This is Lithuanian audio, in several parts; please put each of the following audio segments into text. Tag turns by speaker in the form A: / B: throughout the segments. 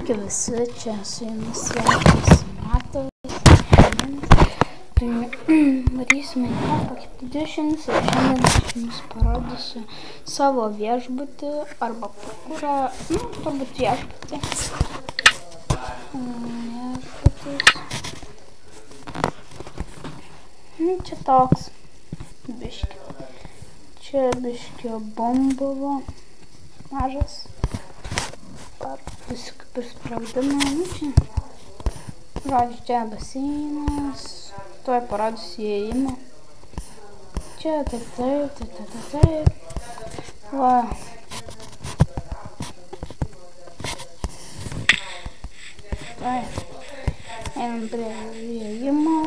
A: Sveiki visi, čia su jumis sveikas Matas. Tai varysime Minecraft Editions ir šiandien aš jums parodysiu savo viešbutį arba kurą, turbūt viešbutį. Čia toks biški. Čia biški bombovo mažas. Visi kaip ir spragdina, čia. Žodžiu, čia baseinas. Tuoj parodysiu įėjimą. Čia taip. Va. Tai. Einam prie įėjimo.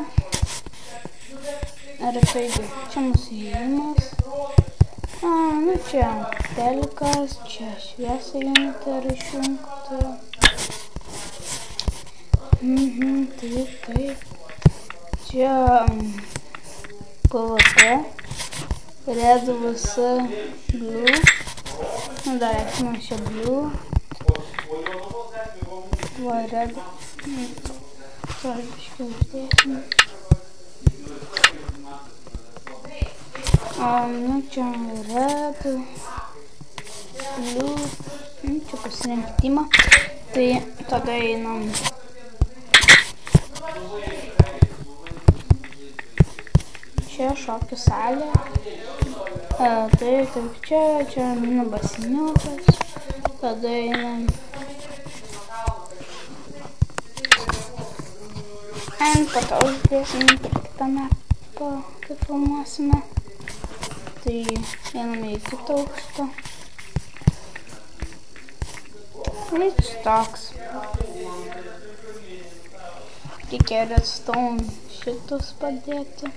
A: Ir taigi, čia mūsų įėjimas. Čia telikas, čia šviesa junta ir išjungta. Taip. Čia PvP, red vs blue. Dar esame čia blue. Va, red. Tuoj biškai uždėsim. Čia red, blue, čia pasirinkimą, tai tada einam. Čia šokių salė, taip, čia basiniukas, tada einam. Po to uždėsim kitą mapą, kaip filmuosime. Tai einame į kitą aukštą. Čia toks. Reikia redstone šitus padėti.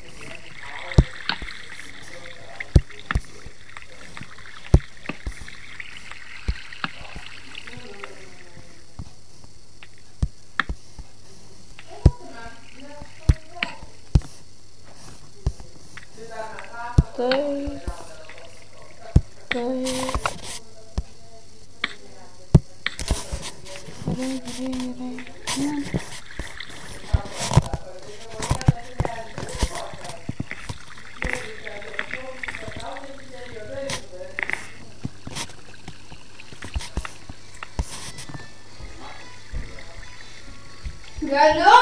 B: Galiu?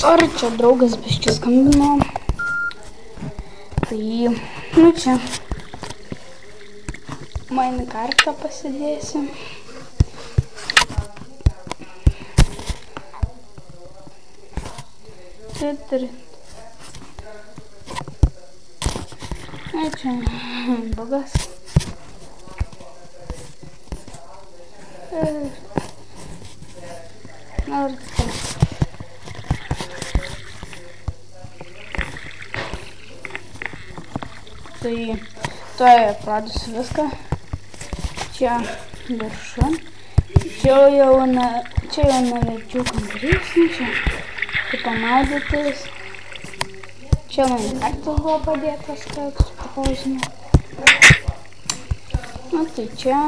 A: Sorry, čia draugas biškis skambino. Tai, čia Minecraftą pasidėsim. Čia bugas. Tai tuoj parodysiu viską. Čia viršun. Čia jau nevedžiu kambarys. Čia kaip pamaudytis. Čia Minecraftas buvo padėtas toks pažinė. Tai čia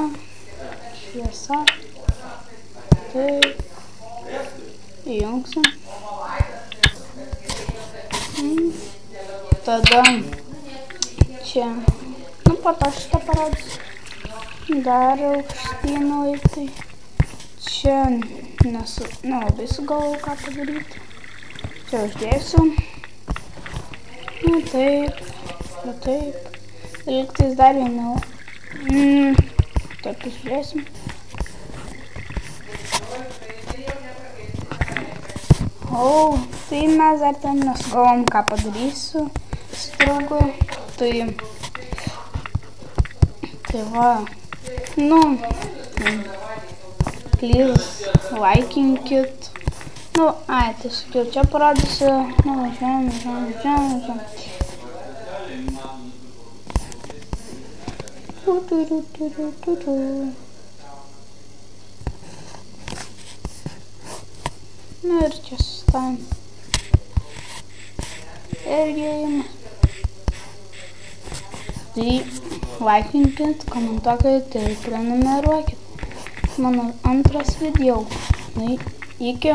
A: šviesa. Taip. Įjungsim. Tada čia. Po to šitą parodysiu. Dar aukštyn laiptai. Čia nelabai sugalvojau ką padaryti. Čia uždėsiu. Taip. Lygtais dar vienau. Taip uždėsim. Tai mes dar ten nesugalvom ką padarysiu su draugu. Tai va, please likinkit. Tiesiog jau čia parodysiu. Važiuojam. Nu ir čia sustojam. Irgi įima. Tai laikinkit, komentuokit ir prenumeruokit mano antras video. Tai iki.